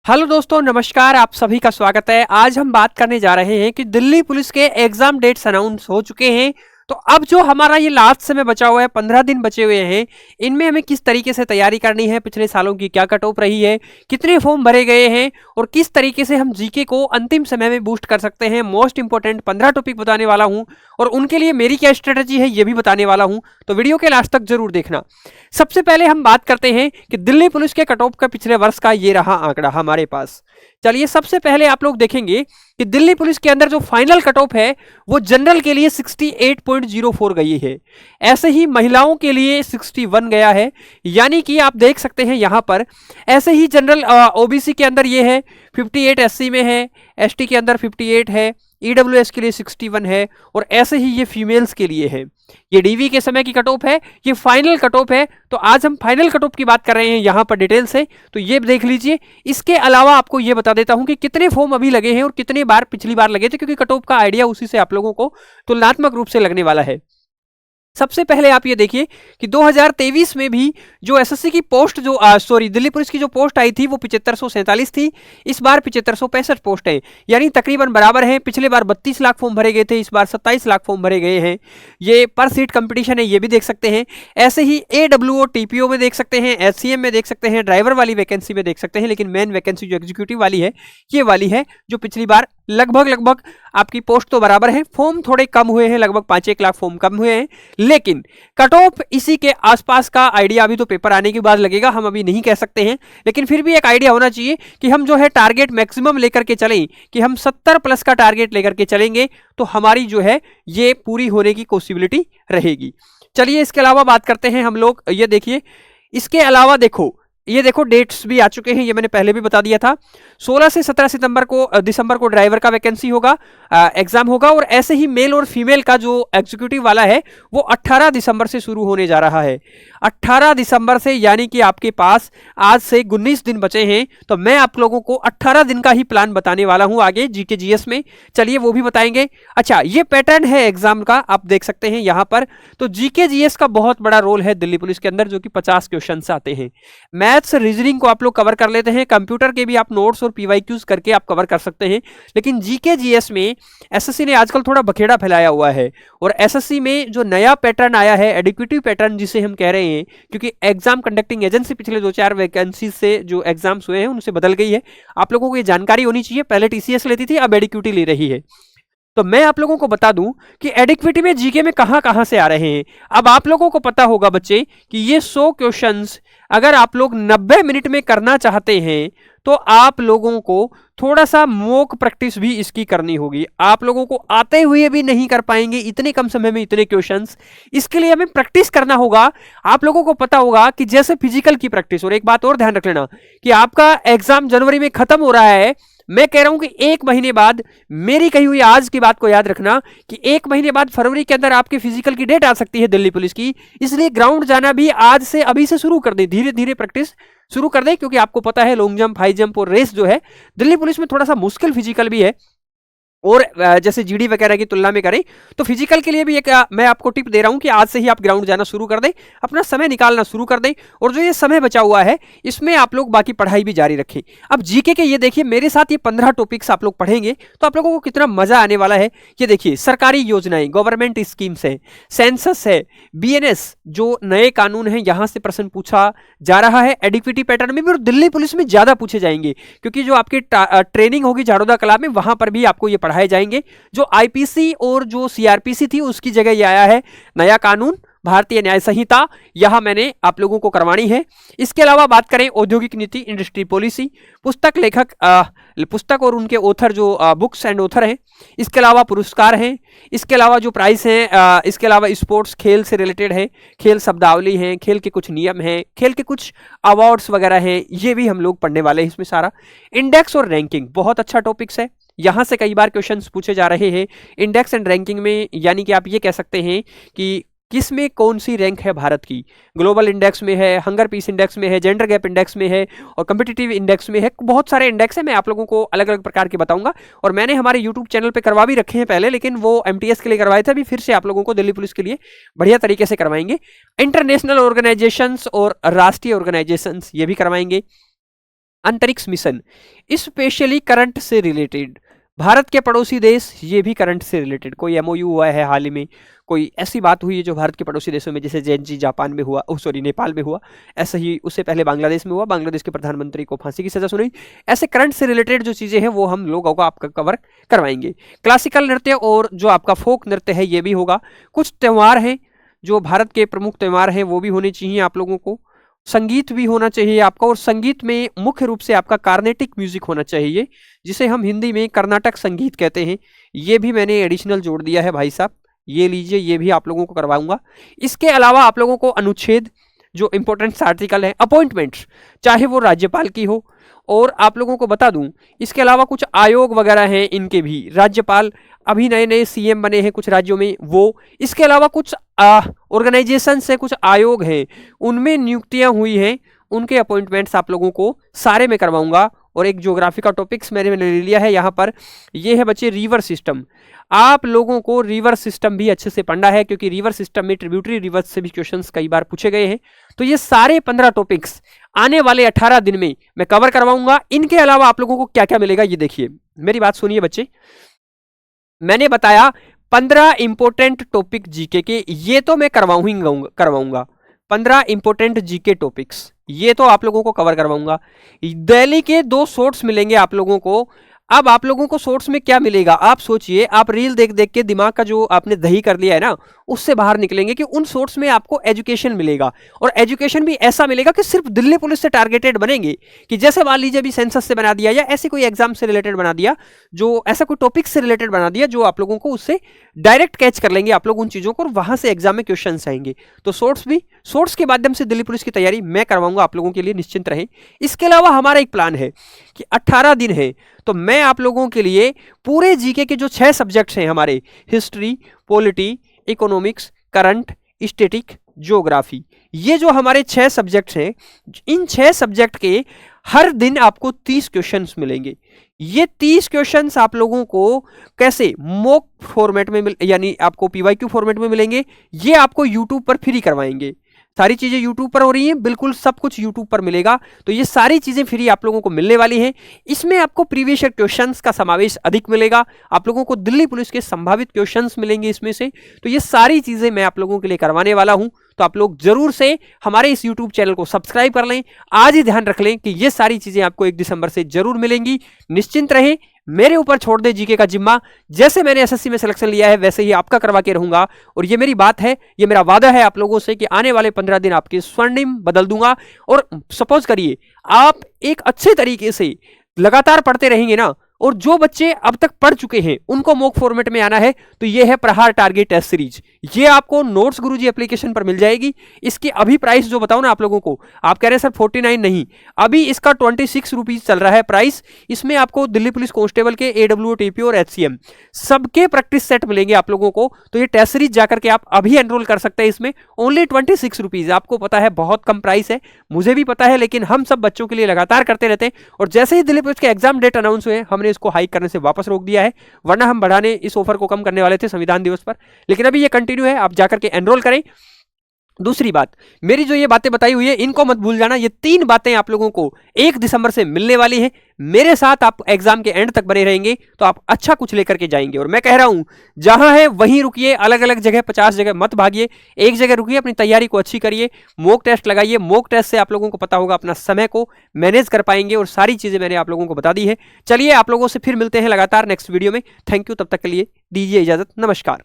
Hello दोस्तों, नमस्कार। आप सभी का स्वागत है। आज हम बात करने जा रहे हैं कि दिल्ली पुलिस के एग्जाम डेट्स अनाउंस हो चुके हैं। तो अब जो हमारा ये लास्ट समय बचा हुआ है, 15 दिन बचे हुए हैं, इनमें हमें किस तरीके से तैयारी करनी है, पिछले सालों की क्या कट ऑफ रही है, कितने फॉर्म भरे गए हैं और किस तरीके से हम जीके को अंतिम समय में बूस्ट कर सकते हैं। मोस्ट इंपोर्टेंट 15 टॉपिक बताने वाला हूं और उनके लिए मेरी क्या स्ट्रेटजी है ये भी बताने वाला हूं। तो वीडियो के लास्ट तक जरूर देखना। सबसे पहले हम बात करते हैं कि दिल्ली पुलिस के कट ऑफ का पिछले वर्ष का ये रहा आंकड़ा हमारे पास। चलिए, सबसे पहले आप लोग देखेंगे कि दिल्ली पुलिस के अंदर जो फाइनल कट ऑफ है वो जनरल के लिए 68.04 गई है। ऐसे ही महिलाओं के लिए 61 गया है, यानी कि आप देख सकते हैं यहां पर। ऐसे ही जनरल ओबीसी के अंदर ये है 58, एससी में है, एसटी के अंदर 58 है, ईडब्ल्यूएस के लिए 61 है और ऐसे ही ये फीमेल्स के लिए है। ये डीवी के समय की कट ऑफ है, ये फाइनल कट ऑफ है। तो आज हम फाइनल कट ऑफ की बात कर रहे हैं यहां पर डिटेल से, तो ये देख लीजिए। इसके अलावा आपको ये बता देता हूं कि कितने फॉर्म अभी लगे हैं और कितने बार पिछली बार लगे थे, क्योंकि कट ऑफ का आइडिया उसी से आप लोगों को तुलनात्मक रूप से लगने वाला है। सबसे पहले आप ये देखिए कि 2023 में भी जो एसएससी की पोस्ट जो दिल्ली पुलिस की जो पोस्ट आई थी वो 7547 थी। इस बार 7565 पोस्ट है, यानी तकरीबन बराबर है। पिछले बार 32 लाख फॉर्म भरे गए थे, इस बार 27 लाख फॉर्म भरे गए हैं। ये पर सीट कंपटीशन है, ये भी देख सकते हैं। ऐसे ही एडब्ल्यूओ टीपीओ में देख सकते हैं, एचसीएम में देख सकते हैं, ड्राइवर वाली वैकेंसी में देख सकते हैं। लेकिन मेन वैकेंसी जो एग्जीक्यूटिव वाली है ये वाली है, जो पिछली बार लगभग आपकी पोस्ट तो बराबर है, फॉर्म थोड़े कम हुए हैं, लगभग 5-1 लाख फॉर्म कम हुए हैं, लेकिन कट ऑफ इसी के आसपास का आइडिया अभी तो पेपर आने के बाद लगेगा, हम अभी नहीं कह सकते हैं। लेकिन फिर भी एक आइडिया होना चाहिए कि हम जो है टारगेट मैक्सिमम लेकर के चलें, कि हम 70 प्लस का टारगेट लेकर के चलेंगे तो हमारी जो है ये पूरी होने की पॉसिबिलिटी रहेगी। चलिए, इसके अलावा बात करते हैं हम लोग। ये देखिए, इसके अलावा देखो, ये देखो डेट्स भी आ चुके हैं, ये मैंने पहले भी बता दिया था। 16 से 17 दिसंबर को ड्राइवर का वैकेंसी होगा, एग्जाम होगा। और ऐसे ही मेल और फीमेल का जो एग्जीक्यूटिव वाला है वो 18 दिसंबर से शुरू होने जा रहा है। 18 दिसंबर से, यानी कि आपके पास आज से 19 दिन बचे हैं। तो मैं आप लोगों को 18 दिन का ही प्लान बताने वाला हूं आगे जीके जीएस में। चलिए, वो भी बताएंगे। अच्छा, ये पैटर्न है एग्जाम का, आप देख सकते हैं यहां पर। तो जीके जीएस का बहुत बड़ा रोल है दिल्ली पुलिस के अंदर, जो कि 50 क्वेश्चन आते हैं। मैथ्स रीजनिंग को आप लोग कवर कर लेते हैं, कंप्यूटर के भी आप नोट्स और पीवाईक्यूज करके आप कवर कर सकते हैं। लेकिन जीके जीएस में एसएससी ने आजकल थोड़ा बखेड़ा फैलाया हुआ है। और एसएससी में जो नया पैटर्न आया है, एडिक्वेटिव पैटर्न जिसे हम कह रहे हैं, क्योंकि एग्जाम कंडक्टिंग एजेंसी पिछले 2-4 वैकेंसी से जो एग्जाम्स हुए हैं उनसे बदल गई है। आप लोगों को ये जानकारी होनी चाहिए। पहले टीसीएस लेती थी, अब एडिक्वेटिव ले रही है। तो मैं आप लोगों को बता दूं कि एडिक्विटी में जीके में कहां से आ रहे हैं। अब आप लोगों को पता होगा बच्चे कि ये 100 क्वेश्चंस अगर आप लोग 90 मिनट में करना चाहते हैं तो आप लोगों को थोड़ा सा मॉक प्रैक्टिस भी इसकी करनी होगी। आप लोगों को आते हुए भी नहीं कर पाएंगे इतने कम समय में इतने क्वेश्चंस। इसके लिए हमें प्रैक्टिस करना होगा। आप लोगों को पता होगा कि जैसे फिजिकल की प्रैक्टिस, और एक बात और ध्यान रख लेना कि आपका एग्जाम जनवरी में खत्म हो रहा है। मैं कह रहा हूं कि 1 महीने बाद, मेरी कही हुई आज की बात को याद रखना कि 1 महीने बाद फरवरी के अंदर आपके फिजिकल की डेट आ सकती है दिल्ली पुलिस की। इसलिए ग्राउंड जाना भी आज से, अभी से शुरू कर दें, धीरे धीरे प्रैक्टिस शुरू कर दें। क्योंकि आपको पता है लॉन्ग जंप, हाई जंप और रेस जो है दिल्ली पुलिस में थोड़ा सा मुश्किल फिजिकल भी है। और जैसे जीडी वगैरह की तुलना में करें तो फिजिकल के लिए भी एक मैं आपको टिप दे रहा हूं कि आज से ही आप ग्राउंड जाना शुरू कर दें, अपना समय निकालना शुरू कर दें। और जो ये समय बचा हुआ है इसमें आप लोग बाकी पढ़ाई भी जारी रखें। अब जीके के ये देखिए, मेरे साथ ये 15 टॉपिक्स आप लोग पढ़ेंगे तो आप लोगों को कितना मजा आने वाला है। ये देखिए, सरकारी योजनाएं, गवर्नमेंट स्कीम्स है, सेंसस है, बीएनएस जो नए कानून है, यहां से प्रश्न पूछा जा रहा है। एडिक्विटी पैटर्न में भी और दिल्ली पुलिस में ज्यादा पूछे जाएंगे, क्योंकि जो आपकी ट्रेनिंग होगी झाड़ोदा कला में, वहां पर भी आपको ये पढ़ाए जाएंगे। जो आईपीसी और जो सीआरपीसी थी उसकी जगह ये आया है नया कानून, भारतीय न्याय संहिता, यहां मैंने आप लोगों को करवानी है। इसके अलावा बात करें औद्योगिक नीति, इंडस्ट्री पॉलिसी, पुस्तक लेखक, पुस्तक और उनके ऑथर जो बुक्स एंड ऑथर हैं। इसके अलावा पुरस्कार हैं, इसके अलावा जो प्राइस हैं, इसके अलावा स्पोर्ट्स, खेल से रिलेटेड है, खेल शब्दावली है, खेल के कुछ नियम हैं, खेल के कुछ अवार्ड्स वगैरह हैं, ये भी हम लोग पढ़ने वाले हैं इसमें सारा। इंडेक्स और रैंकिंग बहुत अच्छा टॉपिक्स है, यहां से कई बार क्वेश्चंस पूछे जा रहे हैं। इंडेक्स एंड रैंकिंग में, यानी कि आप ये कह सकते हैं कि किस में कौन सी रैंक है भारत की। ग्लोबल इंडेक्स में है, हंगर पीस इंडेक्स में है, जेंडर गैप इंडेक्स में है और कम्पिटिटिव इंडेक्स में है। बहुत सारे इंडेक्स है, मैं आप लोगों को अलग अलग प्रकार के बताऊंगा। और मैंने हमारे यूट्यूब चैनल पे करवा भी रखे हैं पहले, लेकिन वो एमटीएस के लिए करवाए थे, अभी फिर से आप लोगों को दिल्ली पुलिस के लिए बढ़िया तरीके से करवाएंगे। इंटरनेशनल ऑर्गेनाइजेशंस और राष्ट्रीय ऑर्गेनाइजेशंस ये भी करवाएंगे। अंतरिक्ष मिशन, स्पेशली करंट से रिलेटेड, भारत के पड़ोसी देश, ये भी करंट से रिलेटेड, कोई एमओयू हुआ है हाल ही में, कोई ऐसी बात हुई है जो भारत के पड़ोसी देशों में, जैसे जेएनजी जापान में हुआ, सॉरी नेपाल में हुआ, ऐसा ही उससे पहले बांग्लादेश में हुआ, बांग्लादेश के प्रधानमंत्री को फांसी की सजा सुनाई। ऐसे करंट से रिलेटेड जो चीज़ें हैं वो हम लोगों को आपका कवर करवाएंगे। क्लासिकल नृत्य और जो आपका फोक नृत्य है ये भी होगा। कुछ त्यौहार हैं जो भारत के प्रमुख त्यौहार हैं वो भी होने चाहिए आप लोगों को। संगीत भी होना चाहिए आपका, और संगीत में मुख्य रूप से आपका कार्नेटिक म्यूजिक होना चाहिए, जिसे हम हिंदी में कर्नाटक संगीत कहते हैं। ये भी मैंने एडिशनल जोड़ दिया है भाई साहब, ये लीजिए, ये भी आप लोगों को करवाऊंगा। इसके अलावा आप लोगों को अनुच्छेद, जो इंपॉर्टेंट आर्टिकल है, अपॉइंटमेंट्स, चाहे वो राज्यपाल की हो, और आप लोगों को बता दूं इसके अलावा कुछ आयोग वगैरह हैं, इनके भी राज्यपाल, अभी नए नए सीएम बने हैं कुछ राज्यों में वो, इसके अलावा कुछ ऑर्गेनाइजेशन से कुछ आयोग हैं उनमें नियुक्तियां हुई हैं, उनके अपॉइंटमेंट्स आप लोगों को सारे में करवाऊंगा। और एक ज्योग्राफी का टॉपिक्स मैंने ले लिया है यहाँ पर, ये है बच्चे रिवर सिस्टम। आप लोगों को रिवर सिस्टम भी अच्छे से पढ़ना है, क्योंकि रिवर सिस्टम में ट्रिब्यूटरी रिवर्स से भी क्वेश्चंस कई बार पूछे गए हैं। तो ये सारे 15 टॉपिक्स आने वाले 18 दिन में मैं कवर करवाऊंगा। इनके अलावा आप लोगों को क्या क्या मिलेगा ये देखिए, मेरी बात सुनिए बच्चे। मैंने बताया 15 इंपोर्टेंट टॉपिक जीके के, ये तो मैं करवाऊंगा 15 इंपोर्टेंट जीके टॉपिक्स, ये तो आप लोगों को कवर करवाऊंगा। दिल्ली के 2 शॉर्ट्स मिलेंगे आप लोगों को। अब आप लोगों को शॉर्ट्स में क्या मिलेगा, आप सोचिए, आप रील देख देख के दिमाग का जो आपने दही कर लिया है ना, उससे बाहर निकलेंगे कि उन शॉर्ट्स में आपको एजुकेशन मिलेगा। और एजुकेशन भी ऐसा मिलेगा कि सिर्फ दिल्ली पुलिस से टारगेटेड बनेंगे, कि जैसे मान लीजिए अभी सेंसस से बना दिया, या ऐसे कोई एग्जाम से रिलेटेड बना दिया, जो ऐसा कोई टॉपिक से रिलेटेड बना दिया, जो आप लोगों को उससे डायरेक्ट कैच कर लेंगे आप लोग उन चीजों को, और वहां से एग्जाम में क्वेश्चन आएंगे। तो शॉर्ट्स के माध्यम से दिल्ली पुलिस की तैयारी मैं करवाऊंगा आप लोगों के लिए, निश्चिंत रहें। इसके अलावा हमारा एक प्लान है कि 18 दिन है, तो मैं आप लोगों के लिए पूरे जीके के जो 6 सब्जेक्ट्स हैं हमारे, history, polity, economics, current, static, geography, ये जो हमारे 6 सब्जेक्ट्स हैं, इन 6 सब्जेक्ट के हर दिन आपको 30 क्वेश्चंस मिलेंगे। ये 30 क्वेश्चंस आप लोगों को कैसे, मॉक फॉर्मेट में यानी आपको पीवाईक्यू फॉर्मेट में मिलेंगे। ये आपको यूट्यूब पर फ्री करवाएंगे, सारी चीजें यूट्यूब पर हो रही हैं, बिल्कुल सब कुछ यूट्यूब पर मिलेगा। तो ये सारी चीजें फ्री आप लोगों को मिलने वाली हैं। इसमें आपको प्रीवियस ईयर क्वेश्चंस का समावेश अधिक मिलेगा, आप लोगों को दिल्ली पुलिस के संभावित क्वेश्चंस मिलेंगे इसमें से। तो ये सारी चीजें मैं आप लोगों के लिए करवाने वाला हूं, तो आप लोग जरूर से हमारे इस यूट्यूब चैनल को सब्सक्राइब कर लें। आज ही ध्यान रख लें कि ये सारी चीजें आपको 1 दिसंबर से जरूर मिलेंगी। निश्चिंत रहें, मेरे ऊपर छोड़ दे जीके का जिम्मा, जैसे मैंने एसएससी में सिलेक्शन लिया है वैसे ही आपका करवा के रहूंगा। और ये मेरी बात है, ये मेरा वादा है आप लोगों से कि आने वाले 15 दिन आपके स्वर्णिम बदल दूंगा। और सपोज करिए आप एक अच्छे तरीके से लगातार पढ़ते रहेंगे ना, और जो बच्चे अब तक पढ़ चुके हैं उनको मॉक फॉर्मेट में आना है, तो ये है प्रहार टारगेट टेस्ट सीरीज। ये आपको नोट्स गुरुजी एप्लीकेशन पर मिल जाएगी। इसकी अभी प्राइस जो बताऊं ना आप लोगों को, आप कह रहे हैं सर 49 नहीं, अभी इसका 26 रुपीज चल रहा है प्राइस। इसमें आपको दिल्ली पुलिस कांस्टेबल के AWO, TPO और HCM सबके प्रैक्टिस सेट मिलेंगे आप लोगों को। तो ये टेस्ट सीरीज जाकर के आप अभी एनरोल कर सकते हैं इसमें, ओनली 26 रुपीज। आपको पता है बहुत कम प्राइस है, मुझे भी पता है, लेकिन हम सब बच्चों के लिए लगातार करते रहते हैं। और जैसे ही दिल्ली पुलिस के एग्जाम डेट अनाउंस हुए, हमने इसको हाइक करने से वापस रोक दिया है, वरना हम बढ़ाने, इस ऑफर को कम करने वाले थे संविधान दिवस पर, लेकिन अभी ये कंटिन्यू है, आप जाकर के एनरोल करें। दूसरी बात, मेरी जो ये बातें बताई हुई है इनको मत भूल जाना। ये 3 बातें आप लोगों को 1 दिसंबर से मिलने वाली हैं। मेरे साथ आप एग्जाम के एंड तक बने रहेंगे तो आप अच्छा कुछ लेकर के जाएंगे। और मैं कह रहा हूं, जहां है वहीं रुकिए, अलग अलग जगह 50 जगह मत भागिए, एक जगह रुकिए, अपनी तैयारी को अच्छी करिए, मॉक टेस्ट लगाइए। मॉक टेस्ट से आप लोगों को पता होगा अपना समय को मैनेज कर पाएंगे, और सारी चीजें मैंने आप लोगों को बता दी है। चलिए आप लोगों से फिर मिलते हैं लगातार नेक्स्ट वीडियो में। थैंक यू, तब तक के लिए दीजिए इजाजत, नमस्कार।